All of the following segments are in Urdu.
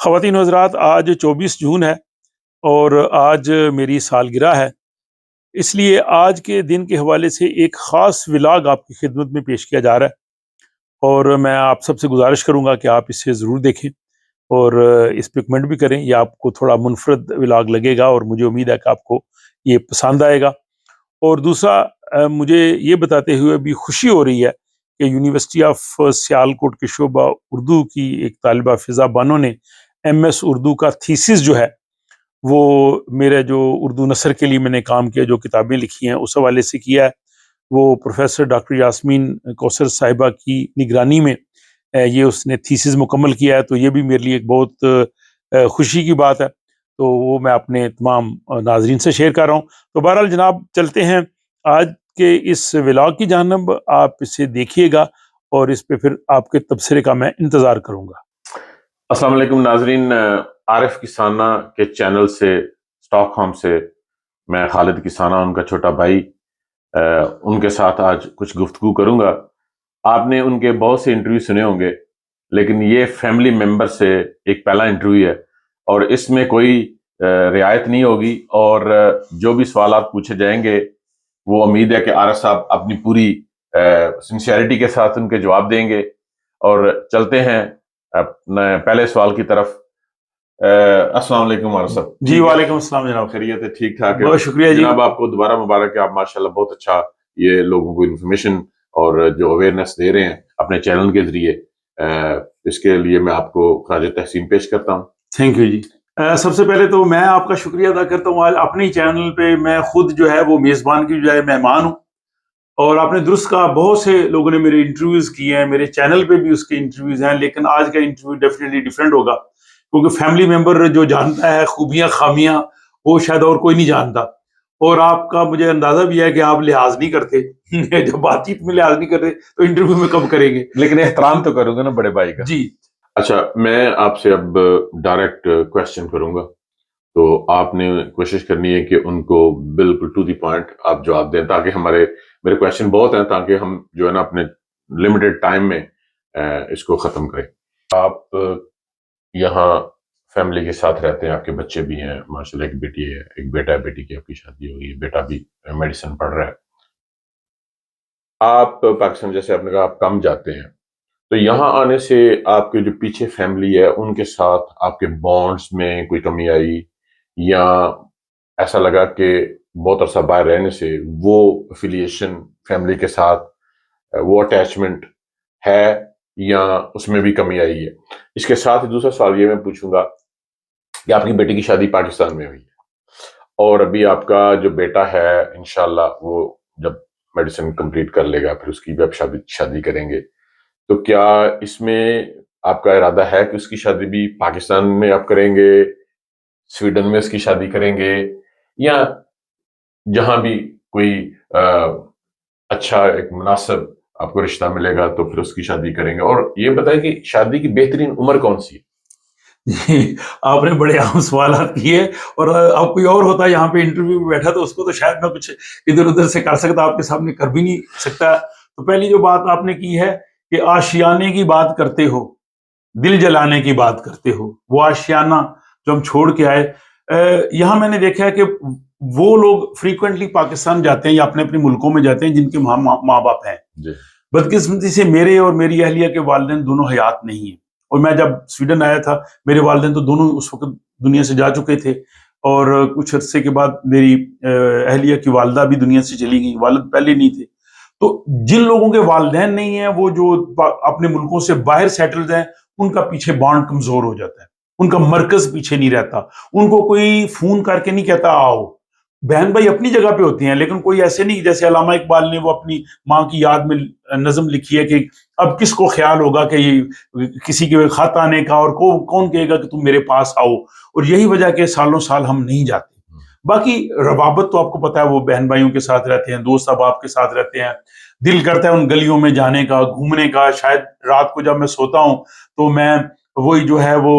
خواتین و حضرات، آج 24 جون ہے اور آج میری سالگرہ ہے۔ اس لیے آج کے دن کے حوالے سے ایک خاص ولاگ آپ کی خدمت میں پیش کیا جا رہا ہے، اور میں آپ سب سے گزارش کروں گا کہ آپ اسے ضرور دیکھیں اور اس پہ کمنٹ بھی کریں۔ یہ آپ کو تھوڑا منفرد ولاگ لگے گا اور مجھے امید ہے کہ آپ کو یہ پسند آئے گا۔ اور دوسرا، مجھے یہ بتاتے ہوئے بھی خوشی ہو رہی ہے کہ یونیورسٹی آف سیالکوٹ کے شعبہ اردو کی ایک طالبہ فضا بانو نے MS اردو کا تھیسس جو ہے وہ میرے جو اردو نثر کے لیے میں نے کام کیا، جو کتابیں لکھی ہیں اس حوالے سے کیا ہے، وہ پروفیسر ڈاکٹر یاسمین کوثر صاحبہ کی نگرانی میں یہ اس نے تھیسس مکمل کیا ہے، تو یہ بھی میرے لیے ایک بہت خوشی کی بات ہے، تو وہ میں اپنے تمام ناظرین سے شیئر کر رہا ہوں۔ تو بہرحال جناب، چلتے ہیں آج کے اس ولاگ کی جانب۔ آپ اسے دیکھیے گا اور اس پہ پھر آپ کے تبصرے کا میں انتظار کروں گا۔ السلام علیکم ناظرین، عارف کسانہ کے چینل سے اسٹاک ہوم سے میں خالد کسانہ، ان کا چھوٹا بھائی، ان کے ساتھ آج کچھ گفتگو کروں گا۔ آپ نے ان کے بہت سے انٹرویو سنے ہوں گے، لیکن یہ فیملی ممبر سے ایک پہلا انٹرویو ہے اور اس میں کوئی رعایت نہیں ہوگی، اور جو بھی سوالات پوچھے جائیں گے وہ امید ہے کہ عارف صاحب اپنی پوری سنسیئرٹی کے ساتھ ان کے جواب دیں گے۔ اور چلتے ہیں اپنے پہلے سوال کی طرف۔ السلام علیکم عارف صاحب۔ جی وعلیکم السلام جناب، خیریت ہے؟ ٹھیک ٹھاک ہے؟ بہت شکریہ جی۔ جناب آپ کو دوبارہ مبارک ہے، آپ ماشاءاللہ بہت اچھا یہ لوگوں کو انفارمیشن اور جو اویئرنیس دے رہے ہیں اپنے چینل کے ذریعے، اس کے لیے میں آپ کو خراج تحسین پیش کرتا ہوں۔ تھینک یو جی۔ سب سے پہلے تو میں آپ کا شکریہ ادا کرتا ہوں، آج اپنے چینل پہ میں خود جو ہے وہ میزبان کی بجائے مہمان ہوں، اور آپ نے درست کہا، بہت سے لوگوں نے میرے انٹرویوز کیے ہیں، میرے چینل پہ بھی اس کے انٹرویوز ہیں، لیکن آج کا انٹرویو ڈیفینیٹلی ڈیفرنٹ ہوگا، کیونکہ فیملی ممبر جو جانتا ہے خوبیاں خامیاں وہ شاید اور کوئی نہیں جانتا، اور آپ کا مجھے اندازہ بھی ہے کہ آپ لحاظ نہیں کرتے جب بات چیت میں لحاظ نہیں کرتے تو انٹرویو میں کب کریں گے؟ لیکن احترام تو کروں گا نا بڑے بھائی کا۔ جی اچھا، میں آپ سے اب ڈائریکٹ کوشچن کروں گا، تو آپ نے کوشش کرنی ہے کہ ان کو بالکل ٹو دی پوائنٹ آپ جواب دیں، تاکہ میرے کوشچن بہت ہیں، تاکہ ہم جو ہے نا اپنے لمیٹڈ ٹائم میں اس کو ختم کریں۔ آپ یہاں فیملی کے ساتھ رہتے ہیں، آپ کے بچے بھی ہیں ماشاءاللہ، ایک بیٹی ہے، ایک بیٹا ہے، بیٹی کی آپ کی شادی ہوئی ہے، بیٹا بھی میڈیسن پڑھ رہا ہے۔ آپ پاکستان، جیسے آپ نے کہا، آپ کم جاتے ہیں، تو یہاں آنے سے آپ کے جو پیچھے فیملی ہے ان کے ساتھ آپ کے بانڈز میں کوئی کمی آئی، یا ایسا لگا کہ بہت عرصہ باہر رہنے سے وہ افیلیشن فیملی کے ساتھ، وہ اٹیچمنٹ ہے، یا اس میں بھی کمی آئی ہے؟ اس کے ساتھ دوسرا سوال یہ میں پوچھوں گا کہ آپ کی بیٹی کی شادی پاکستان میں ہوئی ہے، اور ابھی آپ کا جو بیٹا ہے انشاءاللہ وہ جب میڈیسن کمپلیٹ کر لے گا پھر اس کی بھی آپ شادی کریں گے، تو کیا اس میں آپ کا ارادہ ہے کہ اس کی شادی بھی پاکستان میں آپ کریں گے، سویڈن میں اس کی شادی کریں گے، یا جہاں بھی کوئی اچھا ایک مناسب آپ کو رشتہ ملے گا تو پھر اس کی شادی کریں گے؟ اور یہ بتائیں کہ شادی کی بہترین عمر کون سی ہے؟ جی، آپ نے بڑے اہم سوالات کیے، اور اب کوئی اور ہوتا یہاں پہ انٹرویو میں بیٹھا تو اس کو تو شاید میں کچھ ادھر ادھر سے کر سکتا، آپ کے سامنے کر بھی نہیں سکتا۔ تو پہلی جو بات آپ نے کی ہے کہ آشیانے کی بات کرتے ہو، دل جلانے کی بات کرتے ہو، وہ آشیانہ جو ہم چھوڑ کے آئے، یہاں میں نے دیکھا ہے کہ وہ لوگ فریکوینٹلی پاکستان جاتے ہیں یا اپنے اپنے ملکوں میں جاتے ہیں جن کے ماں باپ ہیں۔ بدقسمتی سے میرے اور میری اہلیہ کے والدین دونوں حیات نہیں ہیں، اور میں جب سویڈن آیا تھا میرے والدین تو دونوں اس وقت دنیا سے جا چکے تھے، اور کچھ عرصے کے بعد میری اہلیہ کی والدہ بھی دنیا سے چلی گئی، والد پہلے نہیں تھے۔ تو جن لوگوں کے والدین نہیں ہیں، وہ جو اپنے ملکوں سے باہر سیٹلڈ ہیں، ان کا پیچھے بانڈ کمزور ہو جاتا ہے، ان کا مرکز پیچھے نہیں رہتا، ان کو کوئی فون کر کے نہیں کہتا آؤ۔ بہن بھائی اپنی جگہ پہ ہوتے ہیں، لیکن کوئی ایسے نہیں، جیسے علامہ اقبال نے وہ اپنی ماں کی یاد میں نظم لکھی ہے کہ اب کس کو خیال ہوگا کہ یہ کسی کے خط آنے کا، اور کون کہے گا کہ تم میرے پاس آؤ، اور یہی وجہ کہ سالوں سال ہم نہیں جاتے۔ باقی روابط تو آپ کو پتا ہے، وہ بہن بھائیوں کے ساتھ رہتے ہیں، دوست احباب کے ساتھ رہتے ہیں، دل کرتا ہے ان گلیوں میں جانے کا، گھومنے کا۔ شاید رات کو جب میں سوتا ہوں تو میں وہی جو ہے وہ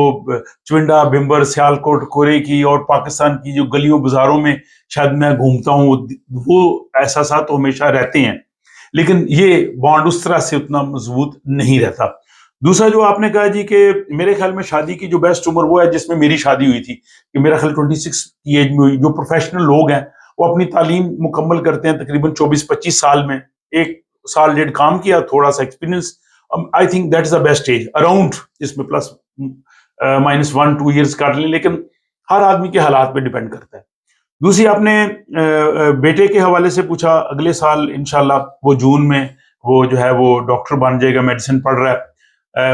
چونڈا، بمبر، سیالکوٹ، کورے کی اور پاکستان کی جو گلیوں بازاروں میں شاید میں گھومتا ہوں، وہ احساسات تو ہمیشہ رہتے ہیں، لیکن یہ بانڈ اس طرح سے اتنا مضبوط نہیں رہتا۔ دوسرا جو آپ نے کہا جی کہ میرے خیال میں شادی کی جو بیسٹ عمر وہ ہے جس میں میری شادی ہوئی تھی، کہ میرا خیال 26 کی ایج میں ہوئی. جو پروفیشنل لوگ ہیں وہ اپنی تعلیم مکمل کرتے ہیں تقریباً 24-25 سال میں، 1 سال 1.5 کام کیا، تھوڑا سا experience. I think that is the best age around, اس میں پلس مائنس 1-2 ایئرس کاٹ لیں، لیکن ہر آدمی کے حالات پہ ڈیپینڈ کرتا ہے. دوسری آپ نے بیٹے کے حوالے سے پوچھا، اگلے سال انشاءاللہ وہ جون میں وہ جو ہے وہ ڈاکٹر بن جائے گا، میڈیسن پڑھ رہا ہے.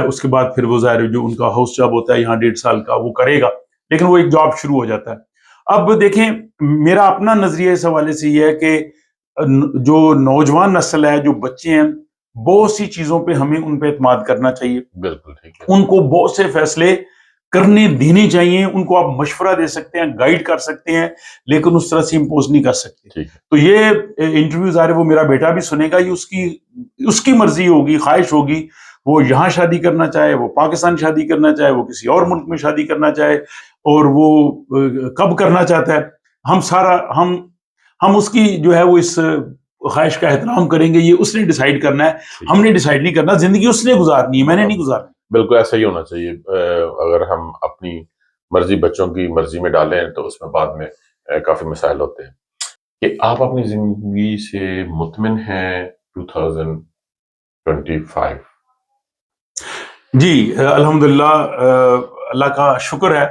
اس کے بعد پھر وہ ظاہر جو ان کا ہاؤس جاب ہوتا ہے یہاں 1.5 سال کا وہ کرے گا، لیکن وہ ایک جاب شروع ہو جاتا ہے. اب دیکھیں میرا اپنا نظریہ اس حوالے سے یہ ہے کہ جو نوجوان نسل ہے، جو بچے ہیں، بہت سی چیزوں پہ ہمیں ان پہ اعتماد کرنا چاہیے. بالکل ٹھیک ہے. ان کو بہت سے فیصلے کرنے دینے چاہیے، ان کو آپ مشورہ دے سکتے ہیں، گائیڈ کر سکتے ہیں، لیکن اس طرح سے امپوز نہیں کر سکتے. ٹھیک ہے. تو یہ انٹرویو ظاہر وہ میرا بیٹا بھی سنے گا، یہ اس کی مرضی ہوگی، خواہش ہوگی، وہ یہاں شادی کرنا چاہے، وہ پاکستان شادی کرنا چاہے، وہ کسی اور ملک میں شادی کرنا چاہے، اور وہ کب کرنا چاہتا ہے. ہم اس کی جو ہے وہ اس خواہش کا احترام کریں گے. یہ اس نے ڈیسائیڈ کرنا ہے، ہم نے ڈیسائیڈ نہیں کرنا. زندگی اس نے گزارنی ہے، میں نے نہیں گزارنی. بالکل ایسا ہی ہونا چاہیے. اگر ہم اپنی مرضی بچوں کی مرضی میں ڈالیں تو اس میں بعد میں کافی مسائل ہوتے ہیں. کہ آپ اپنی زندگی سے مطمئن ہیں 2025؟ جی الحمدللہ، اللہ کا شکر ہے.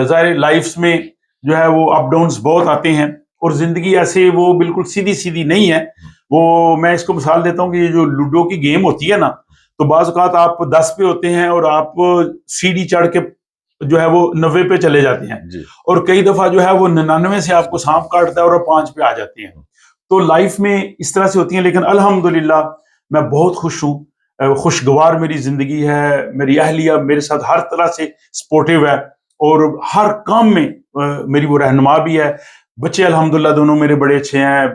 ظاہر لائف میں جو ہے وہ اپ ڈاؤنس بہت آتے ہیں، اور زندگی ایسے وہ بالکل سیدھی سیدھی نہیں ہے. وہ میں اس کو مثال دیتا ہوں کہ یہ جو لوڈو کی گیم ہوتی ہے نا، تو بعض اوقات آپ 10 پہ ہوتے ہیں اور آپ سیڑھی چڑھ کے جو ہے وہ 90 پہ چلے جاتے ہیں، اور کئی دفعہ جو ہے وہ 99 سے آپ کو سانپ کاٹتا ہے اور 5 پہ آ جاتے ہیں. تو لائف میں اس طرح سے ہوتی ہیں، لیکن الحمدللہ میں بہت خوش ہوں. خوشگوار میری زندگی ہے. میری اہلیہ میرے ساتھ ہر طرح سے سپورٹیو ہے، اور ہر کام میں میری وہ رہنما بھی ہے. بچے الحمدللہ دونوں میرے بڑے اچھے ہیں.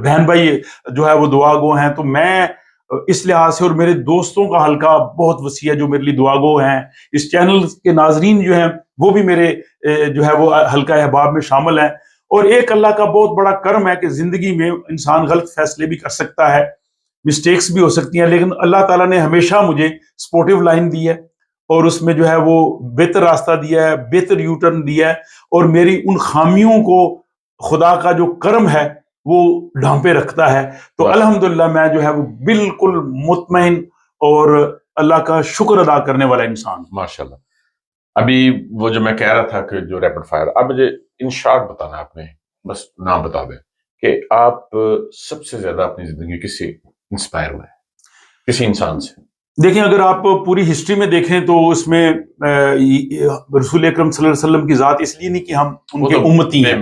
بہن بھائی جو ہے وہ دعا گو ہیں. تو میں اس لحاظ سے، اور میرے دوستوں کا حلقہ بہت وسیع ہے جو میرے لیے دعا گو ہیں. اس چینل کے ناظرین جو ہیں وہ بھی میرے جو ہے وہ حلقہ احباب میں شامل ہیں. اور ایک اللہ کا بہت بڑا کرم ہے کہ زندگی میں انسان غلط فیصلے بھی کر سکتا ہے، مسٹیکس بھی ہو سکتی ہیں، لیکن اللہ تعالیٰ نے ہمیشہ مجھے سپورٹیو لائن دی ہے، اور اس میں جو ہے وہ بہتر راستہ دیا ہے، بہتر یو ٹرن دیا ہے. اور میری ان خامیوں کو خدا کا جو کرم ہے وہ ڈھانپے رکھتا ہے. تو الحمدللہ میں جو ہے وہ بالکل مطمئن اور اللہ کا شکر ادا کرنے والا انسان. ماشاءاللہ. ابھی وہ جو میں کہہ رہا تھا کہ جو ریپڈ فائر، اب مجھے ان شارٹ بتانا، آپ نے بس نام بتا دیں کہ آپ سب سے زیادہ اپنی زندگی کس سے انسپائر ہوئے، کسی انسان سے؟ دیکھیں اگر آپ پوری ہسٹری میں دیکھیں تو اس میں رسول اکرم صلی اللہ علیہ وسلم کی ذات اس لیے نہیں کہ ہم ان کے امتی ہیں،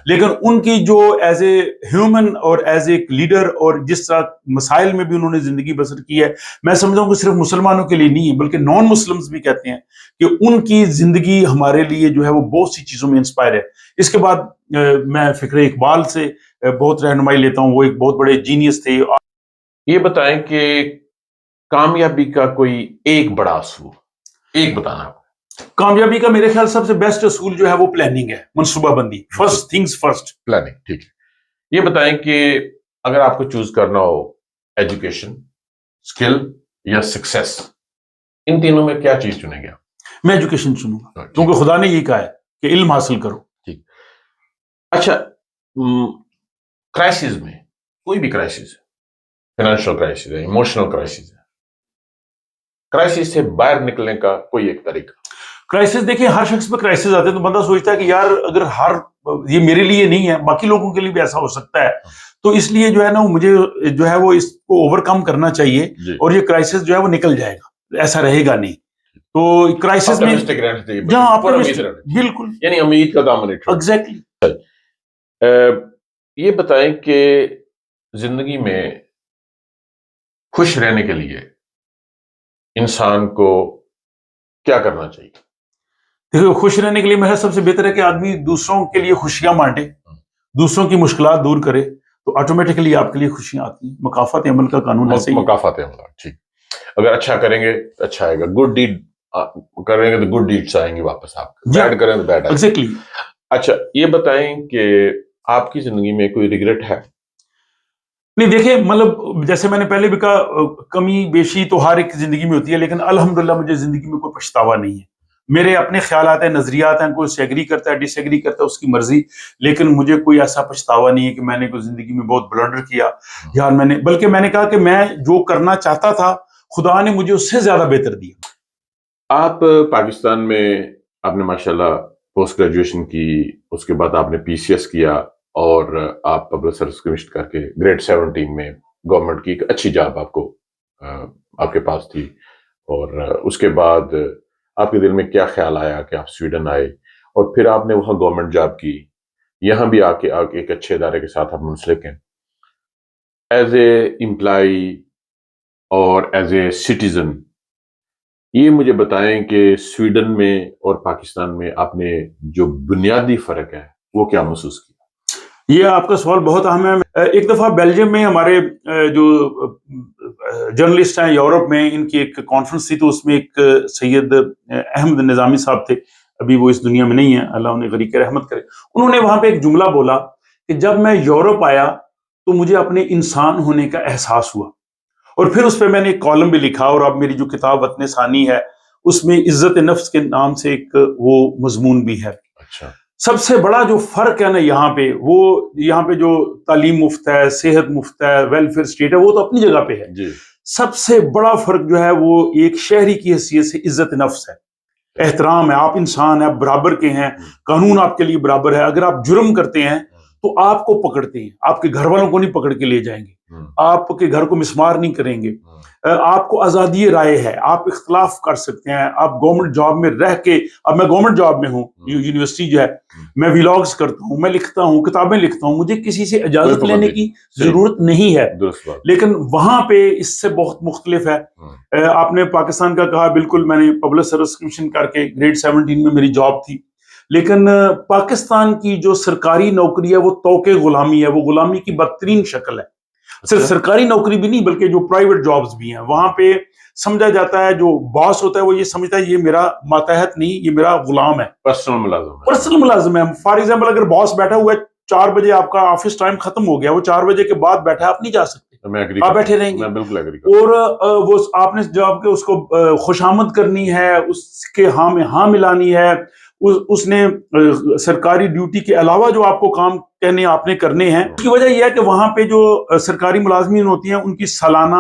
لیکن ان کی جو ایز اے ہیومن اور ایز اے لیڈر، اور جس طرح مسائل میں بھی انہوں نے زندگی بسر کی ہے، میں سمجھتا ہوں کہ صرف مسلمانوں کے لیے نہیں ہے بلکہ نان مسلمز بھی کہتے ہیں کہ ان کی زندگی ہمارے لیے جو ہے وہ بہت سی چیزوں میں انسپائر ہے. اس کے بعد میں فکر اقبال سے بہت رہنمائی لیتا ہوں. وہ ایک بہت بڑے جینیس تھے. یہ بتائیں کہ کامیابی کا کوئی ایک بڑا اصول، ایک بتانا. کامیابی کا میرے خیال سب سے بیسٹ اصول جو ہے وہ پلاننگ ہے، منصوبہ بندی. First things first, planning. ٹھیک ہے. یہ بتائیں کہ اگر آپ کو چوز کرنا ہو ایجوکیشن، اسکل یا سکسیس، ان تینوں میں کیا چیز چنیں گے؟ میں ایجوکیشن چنوں گا، کیونکہ خدا نے یہ کہا ہے کہ علم حاصل کرو. ٹھیک. اچھا، کرائسس میں کوئی بھی کرائسس، فائنینشیل کرائسس ہے، ایموشنل کرائسس ہے، کرائسس سے باہر نکلنے کا کوئی ایک طریقہ؟ کرائسس دیکھیں ہر شخص پہ کرائسس آتے ہیں تو بندہ سوچتا ہے کہ یار اگر یہ میرے لیے نہیں ہے، باقی لوگوں کے لیے بھی ایسا ہو سکتا ہے. تو اس لیے جو ہے نا مجھے جو ہے وہ اس کو اوور کم کرنا چاہیے، اور یہ کرائسس جو ہے وہ نکل جائے گا، ایسا رہے گا نہیں. تو کرائسس میں جہاں بالکل یعنی امید کا دامن ایگزیکٹلی. یہ بتائیں کہ زندگی میں خوش رہنے کے لیے انسان کو کیا کرنا چاہیے؟ دیکھو خوش رہنے کے لیے میرا سب سے بہتر ہے کہ آدمی دوسروں کے لیے خوشیاں بانٹے، دوسروں کی مشکلات دور کرے، تو آٹومیٹکلی آپ کے لیے خوشیاں آتی ہیں. مکافات عمل کا قانون ایسے ہی ہے. مکافات عمل. ٹھیک. اگر اچھا کریں گے تو اچھا آئے گا، گڈ ڈیڈ کریں گے تو گڈ ڈیڈس آئیں گے واپس آپ کو، بیڈ کریں تو بیڈ آئیں گے. ایگزیکٹلی. اچھا یہ بتائیں کہ آپ کی زندگی میں کوئی ریگریٹ ہے؟ نہیں دیکھیں مطلب جیسے میں نے پہلے بھی کہا کمی بیشی تو ہر ایک زندگی میں ہوتی ہے، لیکن الحمدللہ مجھے زندگی میں کوئی پچھتاوا نہیں ہے. میرے اپنے خیالات ہیں، نظریات ہیں، کوئی سے ایگری کرتا ہے ڈس ایگری کرتا ہے اس کی مرضی، لیکن مجھے کوئی ایسا پچھتاوا نہیں ہے کہ میں نے کوئی زندگی میں بہت بلنڈر کیا یا میں نے، بلکہ میں نے کہا کہ میں جو کرنا چاہتا تھا خدا نے مجھے اس سے زیادہ بہتر دیا. آپ پاکستان میں آپ نے ماشاءاللہ پوسٹ گریجویشن کی، اس کے بعد آپ نے پی سی ایس کیا اور آپ پبلک سروس کمیشن کر کے گریڈ 17 میں گورنمنٹ کی ایک اچھی جاب آپ کو آپ کے پاس تھی. اور اس کے بعد آپ کے دل میں کیا خیال آیا کہ آپ سویڈن آئے اور پھر آپ نے وہاں گورنمنٹ جاب کی، یہاں بھی آ کے ایک اچھے ادارے کے ساتھ آپ منسلک ہیں ایز اے امپلائی اور ایز اے سٹیزن. یہ مجھے بتائیں کہ سویڈن میں اور پاکستان میں آپ نے جو بنیادی فرق ہے وہ کیا محسوس کیا؟ یہ آپ کا سوال بہت اہم ہے. ایک دفعہ بیلجیم میں ہمارے جو جرنلسٹ ہیں یورپ میں، ان کی ایک کانفرنس تھی، تو اس میں ایک سید احمد نظامی صاحب تھے، ابھی وہ اس دنیا میں نہیں ہیں، اللہ انہیں غریق رحمت کرے. انہوں نے وہاں پہ ایک جملہ بولا کہ جب میں یورپ آیا تو مجھے اپنے انسان ہونے کا احساس ہوا. اور پھر اس پہ میں نے ایک کالم بھی لکھا، اور اب میری جو کتاب وطن ثانی ہے اس میں عزت نفس کے نام سے ایک وہ مضمون بھی ہے. اچھا. سب سے بڑا جو فرق ہے نا یہاں پہ، وہ یہاں پہ جو تعلیم مفت ہے، صحت مفت ہے، ویلفیئر اسٹیٹ ہے، وہ تو اپنی جگہ پہ ہے. جی. سب سے بڑا فرق جو ہے وہ ایک شہری کی حیثیت سے عزت نفس ہے، احترام ہے. آپ انسان ہیں، آپ برابر کے ہیں، قانون آپ کے لیے برابر ہے. اگر آپ جرم کرتے ہیں تو آپ کو پکڑتے ہیں، آپ کے گھر والوں کو نہیں پکڑ کے لے جائیں گے، آپ کے گھر کو مسمار نہیں کریں گے. آپ کو آزادی رائے ہے، آپ اختلاف کر سکتے ہیں. آپ گورنمنٹ جاب میں رہ کے، اب میں گورنمنٹ جاب میں ہوں، یونیورسٹی جو ہے، میں ویلاگز کرتا ہوں، میں لکھتا ہوں، کتابیں لکھتا ہوں، مجھے کسی سے اجازت لینے کی ضرورت نہیں ہے. لیکن وہاں پہ اس سے بہت مختلف ہے. آپ نے پاکستان کا کہا، بالکل میں نے پبلک سروس کمیشن کر کے گریڈ 17 میں میری جاب تھی، لیکن پاکستان کی جو سرکاری نوکری ہے وہ توقع غلامی ہے، وہ غلامی کی بدترین شکل ہے. صرف سرکاری نوکری بھی نہیں بلکہ جو پرائیویٹ جابز بھی ہیں، وہاں پہ سمجھا جاتا ہے، جو باس ہوتا ہے وہ یہ سمجھتا ہے یہ میرا ماتحت نہیں، یہ میرا غلام ہے، پرسنل ملازم ہے. فار ایگزامپل اگر باس بیٹھا ہوا ہے 4 بجے، آپ کا آفس ٹائم ختم ہو گیا، وہ 4 بجے کے بعد بیٹھا ہے، آپ نہیں جا سکتے، آپ بیٹھے رہیں گے. اور وہ آپ نے جاب کے اس کو خوشامد کرنی ہے، اس کے ہاں میں ہاں ملانی ہے، اس نے سرکاری ڈیوٹی کے علاوہ جو آپ کو کام کہنے آپ نے کرنے ہیں. اس کی وجہ یہ ہے کہ وہاں پہ جو سرکاری ملازمین ہوتی ہیں ان کی سالانہ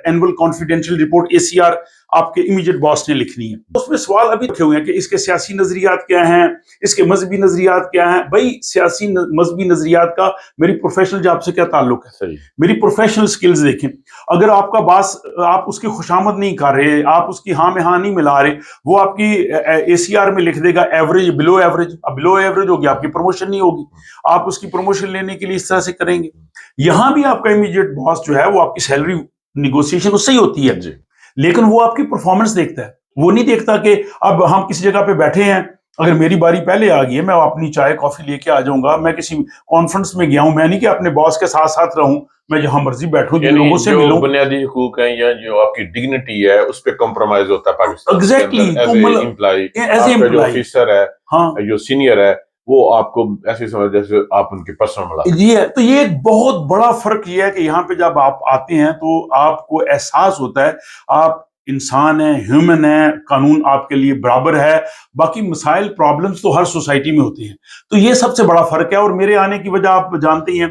اینول کانفیڈینشیل رپورٹ ACR آپ کے امیجیٹ باس نے لکھنی ہے. اس میں سوال ابھی رکھے ہوئے ہیں کہ اس کے سیاسی نظریات کیا ہیں، اس کے مذہبی نظریات کیا ہیں. بھائی سیاسی مذہبی نظریات کا میری پروفیشنل جاب سے کیا تعلق ہے؟ میری پروفیشنل سکلز دیکھیں. اگر آپ کا باس، آپ اس کی خوشامد نہیں کر رہے، آپ اس کی ہاں میں ہاں نہیں ملا رہے، وہ آپ کی ACR میں لکھ دے گا ایوریج، بلو ایوریج. اب بلو ایوریج ہوگی، آپ کی پروموشن نہیں ہوگی. آپ اس کی پروموشن لینے کے لیے اس طرح سے کریں گے. یہاں بھی آپ کا امیڈیٹ باس جو ہے وہ آپ کی سیلری نیگوسیشن اس سے ہی ہوتی ہے، لیکن وہ آپ کی پرفارمنس دیکھتا ہے. وہ نہیں دیکھتا کہ اب ہم کسی جگہ پہ بیٹھے ہیں، اگر میری باری پہلے آ گئی ہے میں اپنی چائے کافی لے کے آ جاؤں گا. میں کسی کانفرنس میں گیا ہوں، میں نہیں کہ اپنے باس کے ساتھ ساتھ رہوں، میں جہاں مرضی بیٹھوں، جن لوگوں سے ملوں. بنیادی حقوق ہیں یا جو آپ کی ڈگنیٹی ہے اس پہ کمپرومائز ہوتا ہے پاکستان. ایگزیکٹلی ایز اے جو آفیسر ہے، جو سینئر ہے، وہ آپ کو ایسے سمجھ جیسے آپ ان کے پرسنل ملازم. یہ ہے. تو یہ ایک بہت بڑا فرق یہ ہے کہ یہاں پہ جب آپ آتے ہیں تو آپ کو احساس ہوتا ہے آپ انسان ہیں، ہیومن ہیں، قانون آپ کے لیے برابر ہے. باقی مسائل پرابلمز تو ہر سوسائٹی میں ہوتے ہیں. تو یہ سب سے بڑا فرق ہے. اور میرے آنے کی وجہ آپ جانتے ہی ہیں،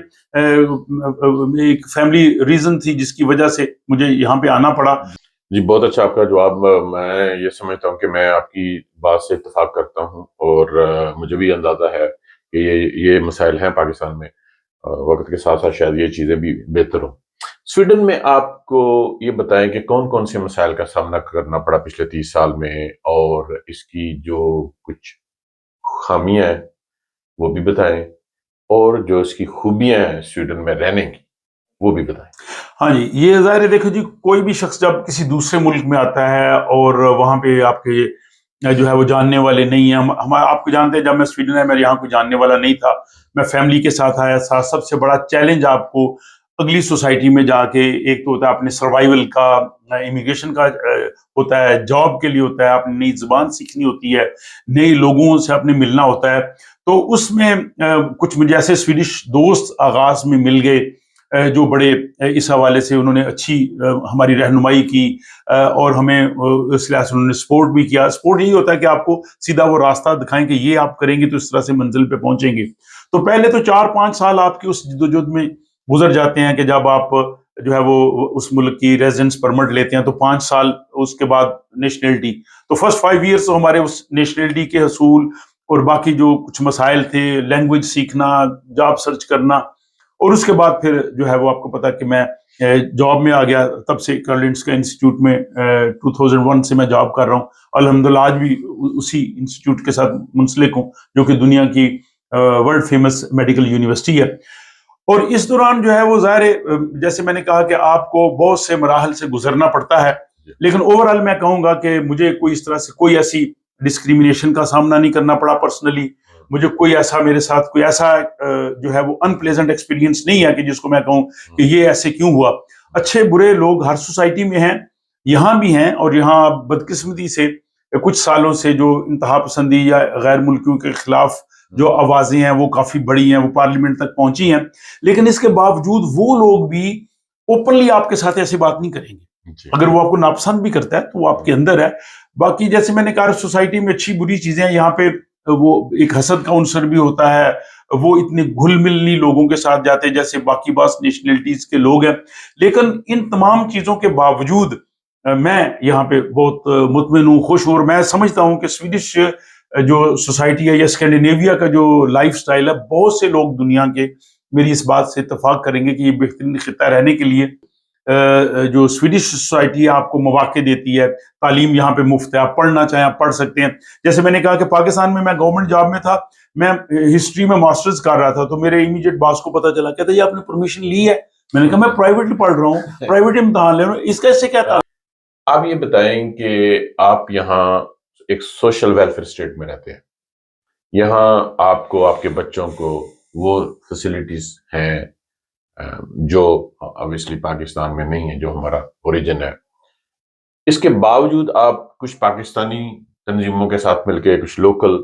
ایک فیملی ریزن تھی جس کی وجہ سے مجھے یہاں پہ آنا پڑا. جی بہت اچھا آپ کا جواب. میں یہ سمجھتا ہوں کہ میں آپ کی بات سے اتفاق کرتا ہوں، اور مجھے بھی اندازہ ہے کہ یہ مسائل ہیں پاکستان میں. وقت کے ساتھ ساتھ شاید یہ چیزیں بھی بہتر ہوں. سویڈن میں آپ کو یہ بتائیں کہ کون کون سے مسائل کا سامنا کرنا پڑا پچھلے 30 سال میں، اور اس کی جو کچھ خامیاں ہیں وہ بھی بتائیں، اور جو اس کی خوبیاں ہیں سویڈن میں رہنے کی وہ بھی بتائیں. ہاں جی، یہ ظاہر ہے، دیکھو جی، کوئی بھی شخص جب کسی دوسرے ملک میں آتا ہے اور وہاں پہ آپ کے جو ہے وہ جاننے والے نہیں ہیں. ہم آپ کو جانتے ہیں، جب میں سویڈن ہے، میرے یہاں کوئی جاننے والا نہیں تھا، میں فیملی کے ساتھ آیا تھا. سب سے بڑا چیلنج آپ کو اگلی سوسائٹی میں جا کے، ایک تو ہوتا ہے اپنے سروائیول کا، امیگریشن کا ہوتا ہے، جاب کے لیے ہوتا ہے، آپ نے نئی زبان سیکھنی ہوتی ہے، نئے لوگوں سے آپ نے ملنا ہوتا ہے. تو اس میں کچھ مجھے ایسے سویڈش دوست آغاز میں مل گئے جو بڑے اس حوالے سے انہوں نے اچھی ہماری رہنمائی کی اور ہمیں اس لحاظ سے انہوں نے سپورٹ بھی کیا. سپورٹ یہی ہوتا ہے کہ آپ کو سیدھا وہ راستہ دکھائیں کہ یہ آپ کریں گے تو اس طرح سے منزل پہ پہنچیں گے. تو پہلے تو 4-5 سال آپ کی اس جدوجہد میں گزر جاتے ہیں کہ جب آپ جو ہے وہ اس ملک کی ریزیڈنس پرمٹ لیتے ہیں تو 5 سال اس کے بعد نیشنلٹی. تو فرسٹ 5 ایئرس تو ہمارے اس نیشنلٹی کے حصول اور باقی جو کچھ مسائل تھے، لینگویج سیکھنا، جاب سرچ کرنا، اور اس کے بعد پھر جو ہے وہ آپ کو پتا کہ میں جاب میں آ گیا. تب سے کرلنس کا انسٹیٹیوٹ میں 2001 سے میں جاب کر رہا ہوں. الحمدللہ آج بھی اسی انسٹیٹیوٹ کے ساتھ منسلک ہوں جو کہ دنیا کی ورلڈ فیمس میڈیکل یونیورسٹی ہے. اور اس دوران جو ہے وہ ظاہر جیسے میں نے کہا کہ آپ کو بہت سے مراحل سے گزرنا پڑتا ہے، لیکن اوور آل میں کہوں گا کہ مجھے کوئی اس طرح سے کوئی ایسی ڈسکریمنیشن کا سامنا نہیں کرنا پڑا پرسنلی. مجھے کوئی ایسا میرے ساتھ کوئی ایسا جو ہے وہ ان پلیزنٹ ایکسپیرینس نہیں ہے کہ جس کو میں کہوں کہ یہ ایسے کیوں ہوا. اچھے برے لوگ ہر سوسائٹی میں ہیں، یہاں بھی ہیں، اور یہاں بدقسمتی سے کچھ سالوں سے جو انتہا پسندی یا غیر ملکیوں کے خلاف جو آوازیں ہیں وہ کافی بڑی ہیں، وہ پارلیمنٹ تک پہنچی ہیں. لیکن اس کے باوجود وہ لوگ بھی اوپنلی آپ کے ساتھ ایسی بات نہیں کریں گے. اگر وہ آپ کو ناپسند بھی کرتا ہے تو وہ آپ کے اندر ہے. باقی جیسے میں نے کہا سوسائٹی میں اچھی بری چیزیں ہیں، یہاں پہ وہ ایک حسد کا عنصر بھی ہوتا ہے. وہ اتنے گھل مل نہیں لوگوں کے ساتھ جاتے جیسے باقی بعض نیشنلٹیز کے لوگ ہیں. لیکن ان تمام چیزوں کے باوجود میں یہاں پہ بہت مطمئن ہوں، خوش ہوں. اور میں سمجھتا ہوں کہ سویڈش جو سوسائٹی ہے یا اسکینڈینیویا کا جو لائف سٹائل ہے، بہت سے لوگ دنیا کے میری اس بات سے اتفاق کریں گے کہ یہ بہترین خطہ رہنے کے لیے جو سویڈش سوسائٹی ہے آپ کو مواقع دیتی ہے. تعلیم یہاں پہ مفت ہے، آپ پڑھنا چاہیں آپ پڑھ سکتے ہیں. جیسے میں نے کہا کہ پاکستان میں گورنمنٹ جاب میں تھا، میں ہسٹری میں ماسٹرز کر رہا تھا، تو میرے امیڈیٹ باس کو پتا چلا، کہتا یہ آپ نے پرمیشن لی ہے؟ میں نے کہا میں پرائیویٹلی پڑھ رہا ہوں، پرائیویٹ امتحان لے رہا ہوں، اس کا اس سے کیا تعلق؟ آپ یہ بتائیں کہ آپ یہاں ایک سوشل ویلفیئر اسٹیٹ میں رہتے ہیں، یہاں آپ کو آپ کے بچوں کو وہ فیسلٹیز ہیں جو obviously پاکستان میں نہیں ہے، جو ہمارا اوریجن ہے. اس کے باوجود آپ کچھ پاکستانی تنظیموں کے ساتھ مل کے کچھ لوکل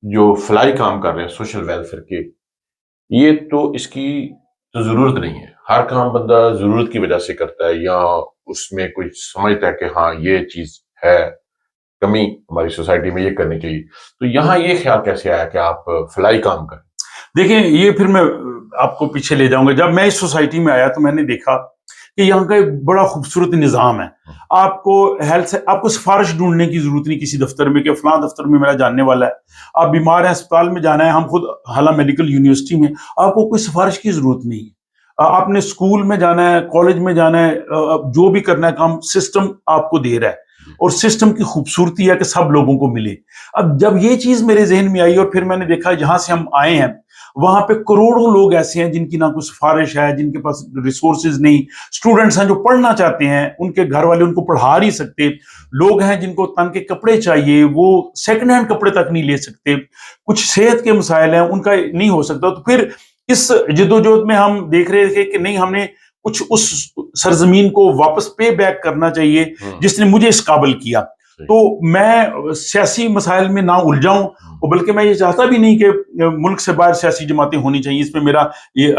جو فلائی کام کر رہے ہیں سوشل ویلفیئر کے، یہ تو اس کی تو ضرورت نہیں ہے. ہر کام بندہ ضرورت کی وجہ سے کرتا ہے یا اس میں کوئی سمجھتا ہے کہ ہاں یہ چیز ہے کمی ہماری سوسائٹی میں، یہ کرنی چاہیے. تو یہاں یہ خیال کیسے آیا کہ آپ فلائی کام کریں؟ دیکھیں یہ پھر میں آپ کو پیچھے لے جاؤں گا. جب میں اس سوسائٹی میں آیا تو میں نے دیکھا کہ یہاں کا ایک بڑا خوبصورت نظام ہے. آپ کو ہیلتھ سے آپ کو سفارش ڈھونڈنے کی ضرورت نہیں کسی دفتر میں کہ فلاں دفتر میں میرا جاننے والا ہے. آپ بیمار ہیں، اسپتال میں جانا ہے، ہم خود حالانکہ میڈیکل یونیورسٹی میں، آپ کو کوئی سفارش کی ضرورت نہیں ہے. آپ نے اسکول میں جانا ہے، کالج میں جانا ہے، جو بھی کرنا ہے کام سسٹم آپ کو دے رہا ہے. اور سسٹم کی خوبصورتی ہے کہ سب لوگوں کو ملے. اب جب یہ چیز میرے ذہن میں آئی اور پھر میں نے دیکھا جہاں سے ہم آئے ہیں وہاں پہ کروڑوں لوگ ایسے ہیں جن کی نہ کوئی سفارش ہے، جن کے پاس ریسورسز نہیں، اسٹوڈنٹس ہیں جو پڑھنا چاہتے ہیں، ان کے گھر والے ان کو پڑھا نہیں سکتے، لوگ ہیں جن کو تن کے کپڑے چاہیے، وہ سیکنڈ ہینڈ کپڑے تک نہیں لے سکتے، کچھ صحت کے مسائل ہیں ان کا نہیں ہو سکتا. تو پھر اس جدوجہد میں ہم دیکھ رہے تھے کہ نہیں، ہم نے کچھ اس سرزمین کو واپس پے بیک کرنا چاہیے جس نے مجھے اس قابل کیا. تو میں سیاسی مسائل میں نہ الجھاؤں، بلکہ میں یہ چاہتا بھی نہیں کہ ملک سے باہر سیاسی جماعتیں ہونی چاہیے. اس پہ میرا یہ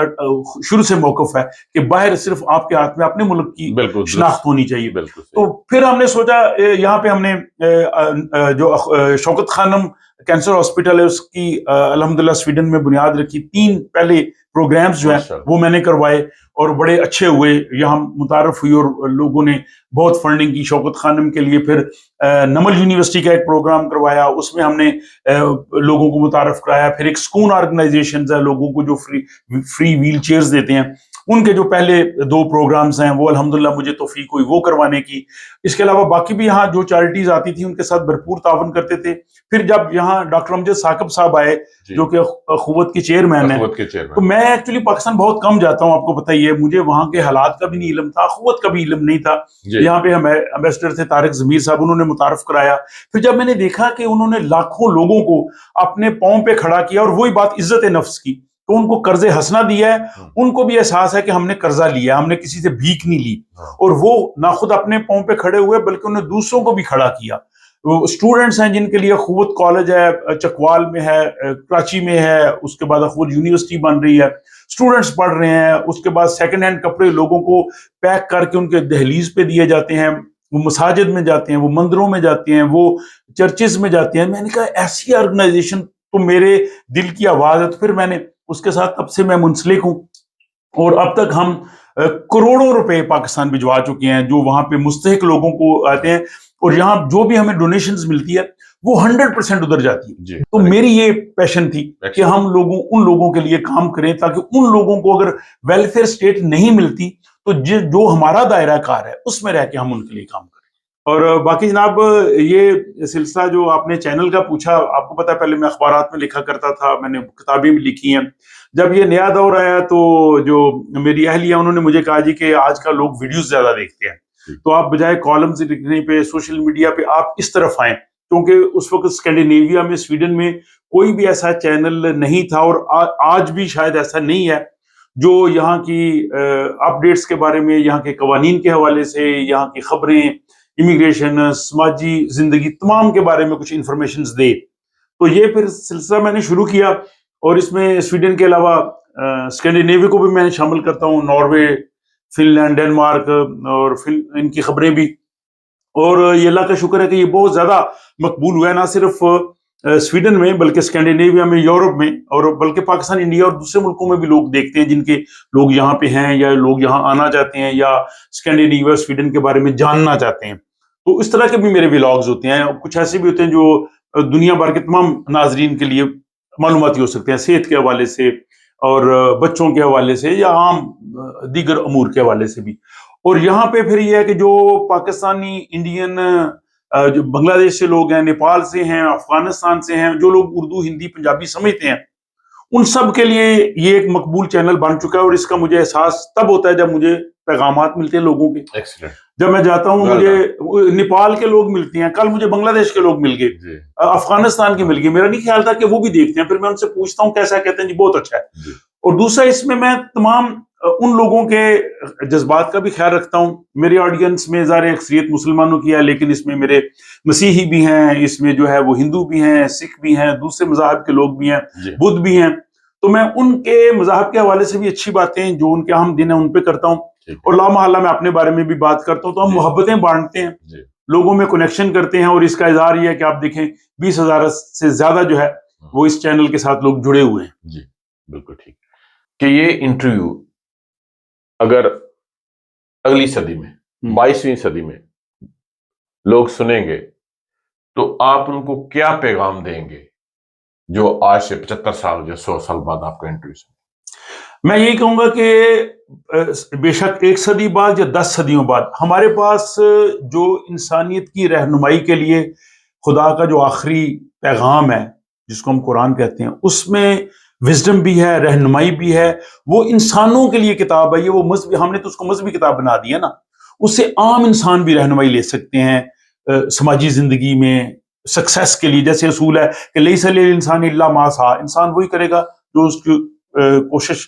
شروع سے موقف ہے کہ باہر صرف آپ کے ہاتھ میں اپنے ملک کی شناخت ہونی چاہیے. تو پھر ہم نے سوچا یہاں پہ ہم نے جو شوکت خانم کینسر ہاسپٹل ہے اس کی الحمدللہ سویڈن میں بنیاد رکھی. 3 پہلے پروگرامز جو ہیں وہ میں نے کروائے اور بڑے اچھے ہوئے، یہاں متعارف ہوئی اور لوگوں نے بہت فنڈنگ کی شوکت خانم کے لیے. پھر نمل یونیورسٹی کا ایک پروگرام کروایا، اس میں ہم نے لوگوں کو متعارف کرایا. پھر ایک سکون آرگنائزیشنز ہیں لوگوں کو جو فری ویل چیئرز دیتے ہیں، ان کے جو پہلے 2 پروگرامز ہیں وہ الحمدللہ مجھے توفیق ہوئی وہ کروانے کی. اس کے علاوہ باقی بھی یہاں جو چیریٹیز آتی تھیں ان کے ساتھ بھرپور تعاون کرتے تھے. پھر جب یہاں ڈاکٹر امجد ثاقب صاحب آئے جو کہ اخوت کے چیئرمین ہیں، تو میں ایکچولی پاکستان بہت کم جاتا ہوں، آپ کو پتہ ہی ہے، مجھے وہاں کے حالات کا بھی نہیں علم تھا، اخوت کا بھی علم نہیں تھا. یہاں پہ امبیسڈر تھے طارق ضمیر صاحب، انہوں نے متعارف کرایا. پھر جب میں نے دیکھا کہ انہوں نے لاکھوں لوگوں کو اپنے پاؤں پہ کھڑا کیا، اور وہی بات عزت نفس کی، تو ان کو قرض حسنہ دیا ہے، ان کو بھی احساس ہے کہ ہم نے قرضہ لیا، ہم نے کسی سے بھیک نہیں لی، اور وہ نہ خود اپنے پاؤں پہ کھڑے ہوئے بلکہ انہوں نے دوسروں کو بھی کھڑا کیا. اسٹوڈنٹس ہیں جن کے لیے اخوت کالج ہے چکوال میں ہے, کراچی میں ہے, اس کے بعد اخوت یونیورسٹی بن رہی ہے, اسٹوڈنٹس پڑھ رہے ہیں. اس کے بعد سیکنڈ ہینڈ کپڑے لوگوں کو پیک کر کے ان کے دہلیز پہ دیے جاتے ہیں, وہ مساجد میں جاتے ہیں, وہ مندروں میں جاتے ہیں, وہ چرچز میں جاتے ہیں. میں نے کہا ایسی آرگنائزیشن تو میرے دل کی آواز ہے. تو پھر میں نے اس کے ساتھ اب سے میں منسلک ہوں, اور اب تک ہم کروڑوں روپے پاکستان بھجوا چکے ہیں جو وہاں پہ مستحق لوگوں کو آتے ہیں, اور یہاں جو بھی ہمیں ڈونیشنز ملتی ہے وہ 100% ادھر جاتی ہے. تو میری یہ پیشن تھی کہ ہم ان لوگوں کے لیے کام کریں تاکہ ان لوگوں کو اگر ویلفیئر اسٹیٹ نہیں ملتی تو جو ہمارا دائرہ کار ہے اس میں رہ کے ہم ان کے لیے کام کریں. اور باقی جناب یہ سلسلہ جو آپ نے چینل کا پوچھا, آپ کو پتا ہے پہلے میں اخبارات میں لکھا کرتا تھا, میں نے کتابیں بھی لکھی ہیں. جب یہ نیا دور آیا تو جو میری اہلیہ انہوں نے مجھے کہا جی کہ آج کل لوگ ویڈیوز زیادہ دیکھتے ہیں, تو آپ بجائے کالمز لکھنے پہ سوشل میڈیا پہ آپ اس طرف آئیں, کیونکہ اس وقت اسکینڈینیویا میں سویڈن میں کوئی بھی ایسا چینل نہیں تھا, اور آج بھی شاید ایسا نہیں ہے جو یہاں کی اپڈیٹس کے بارے میں, یہاں کے قوانین کے حوالے سے, یہاں کی خبریں, امیگریشن, سماجی زندگی تمام کے بارے میں کچھ انفارمیشنز دے. تو یہ پھر سلسلہ میں نے شروع کیا, اور اس میں سویڈن کے علاوہ اسکینڈینیویا کو بھی میں شامل کرتا ہوں, ناروے, فن لینڈ, ڈنمارک, اور ان کی خبریں بھی. اور یہ اللہ کا شکر ہے کہ یہ بہت زیادہ مقبول ہوا ہے, نہ صرف سویڈن میں بلکہ اسکینڈینیویا میں, یورپ میں, اور بلکہ پاکستان, انڈیا اور دوسرے ملکوں میں بھی لوگ دیکھتے ہیں جن کے لوگ یہاں پہ ہیں یا لوگ یہاں آنا چاہتے ہیں یا اسکینڈینیویا سویڈن کے بارے میں جاننا چاہتے ہیں. تو اس طرح کے بھی میرے ولاگز ہوتے ہیں, کچھ ایسے بھی ہوتے ہیں جو دنیا بھر کے تمام ناظرین کے لیے معلوماتی ہو سکتے ہیں, صحت کے حوالے سے اور بچوں کے حوالے سے یا عام دیگر امور کے حوالے سے بھی. اور یہاں پہ پھر یہ ہے کہ جو پاکستانی, انڈین, جو بنگلہ دیش سے لوگ ہیں, نیپال سے ہیں, افغانستان سے ہیں, جو لوگ اردو, ہندی, پنجابی سمجھتے ہیں, ان سب کے لیے یہ ایک مقبول چینل بن چکا ہے. اور اس کا مجھے احساس تب ہوتا ہے جب مجھے پیغامات ملتے ہیں لوگوں کے. جب میں جاتا ہوں مجھے نیپال کے لوگ ملتے ہیں, کل مجھے بنگلہ دیش کے لوگ مل گئے, افغانستان کے مل گئے. میرا نہیں خیال تھا کہ وہ بھی دیکھتے ہیں. پھر میں ان سے پوچھتا ہوں کیسا, کہتے ہیں جی بہت اچھا ہے. اور دوسرا اس میں تمام ان لوگوں کے جذبات کا بھی خیال رکھتا ہوں. میری آڈینس میں ظاہر اکثریت مسلمانوں کی ہے, لیکن اس میں میرے مسیحی بھی ہیں, اس میں جو ہے وہ ہندو بھی ہیں, سکھ بھی ہیں, دوسرے مذاہب کے لوگ بھی ہیں, بدھ بھی ہیں. تو میں ان کے مذاہب کے حوالے سے بھی اچھی باتیں جو ان کے اہم دن ہیں ان پہ کرتا ہوں, اور لامحالہ میں اپنے بارے میں بھی بات کرتا ہوں. تو ہم محبتیں بانٹتے ہیں, لوگوں میں کنیکشن کرتے ہیں, اور اس کا اظہار یہ ہے کہ آپ دیکھیں 20,000 سے زیادہ جو ہے وہ اس چینل کے ساتھ لوگ جڑے ہوئے ہیں. جی بالکل ٹھیک. کہ یہ انٹرویو اگر اگلی صدی میں, 22ویں صدی میں لوگ سنیں گے تو آپ ان کو کیا پیغام دیں گے جو آج سے 75 سال یا 100 سال بعد آپ کا انٹرویو سنیں؟ میں یہی کہوں گا کہ بے شک 1 صدی بعد یا 10 صدیوں بعد ہمارے پاس جو انسانیت کی رہنمائی کے لیے خدا کا جو آخری پیغام ہے جس کو ہم قرآن کہتے ہیں, اس میں وزڈم بھی ہے, رہنمائی بھی ہے. وہ انسانوں کے لیے کتاب ہے, یہ وہ مذہبی, ہم نے تو اس کو مذہبی کتاب بنا دیا نا. اس سے عام انسان بھی رہنمائی لے سکتے ہیں سماجی زندگی میں سکسیس کے لیے. جیسے اصول ہے کہ لیس للانسان الا ما سعی, انسان وہی کرے گا جو اس کی کوشش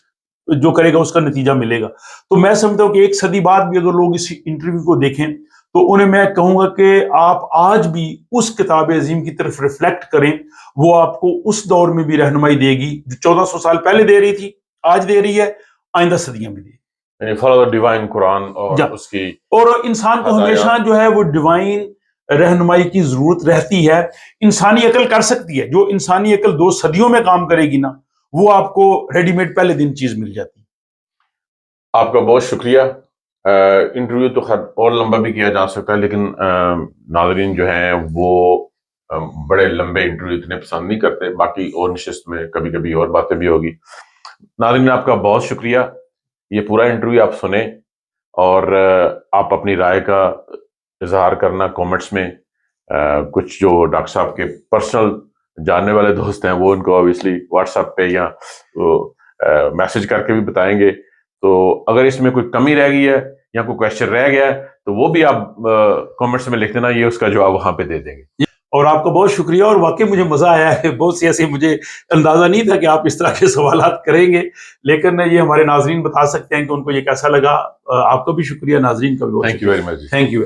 جو کرے گا اس کا نتیجہ ملے گا. تو میں سمجھتا ہوں کہ 1 صدی بعد بھی اگر لوگ اس انٹرویو کو دیکھیں تو انہیں میں کہوں گا کہ آپ آج بھی اس کتاب عظیم کی طرف ریفلیکٹ کریں. وہ آپ کو اس دور میں بھی رہنمائی دے گی جو 1400 سال پہلے دے رہی تھی, آج دے رہی ہے, آئندہ صدیاں بھی دے گی. فالو دا ڈیوائن قرآن اور اس کی, اور انسان کو ہمیشہ جو ہے وہ ڈیوائن رہنمائی کی ضرورت رہتی ہے. انسانی عقل کر سکتی ہے, جو انسانی عقل 2 صدیوں میں کام کرے گی نا, وہ آپ کو ریڈی میڈ پہلے دن چیز مل جاتی ہے. آپ کا بہت شکریہ. انٹرویو تو خیر اور لمبا بھی کیا جا سکتا ہے, لیکن ناظرین جو ہیں وہ بڑے لمبے انٹرویو اتنے پسند نہیں کرتے. باقی اور نشست میں کبھی کبھی اور باتیں بھی ہوگی. ناظرین آپ کا بہت شکریہ. یہ پورا انٹرویو آپ سنیں اور آپ اپنی رائے کا اظہار کرنا کومنٹس میں. کچھ جو ڈاکٹر صاحب کے پرسنل جاننے والے دوست ہیں وہ ان کو اوبیسلی واٹس ایپ پہ یا میسج کر کے بھی بتائیں گے. تو اگر اس میں کوئی کمی رہ گئی ہے یا کوئی کویشچن رہ گیا ہے تو وہ بھی آپ کامنٹس میں لکھ دینا, یہ اس کا جواب وہاں پہ دے دیں گے. اور آپ کا بہت شکریہ, اور واقعی مجھے مزہ آیا ہے. بہت سی ایسے مجھے اندازہ نہیں تھا کہ آپ اس طرح کے سوالات کریں گے, لیکن یہ ہمارے ناظرین بتا سکتے ہیں کہ ان کو یہ کیسا لگا. آپ کا بھی شکریہ, ناظرین کا بھی. Thank you very much. Thank you.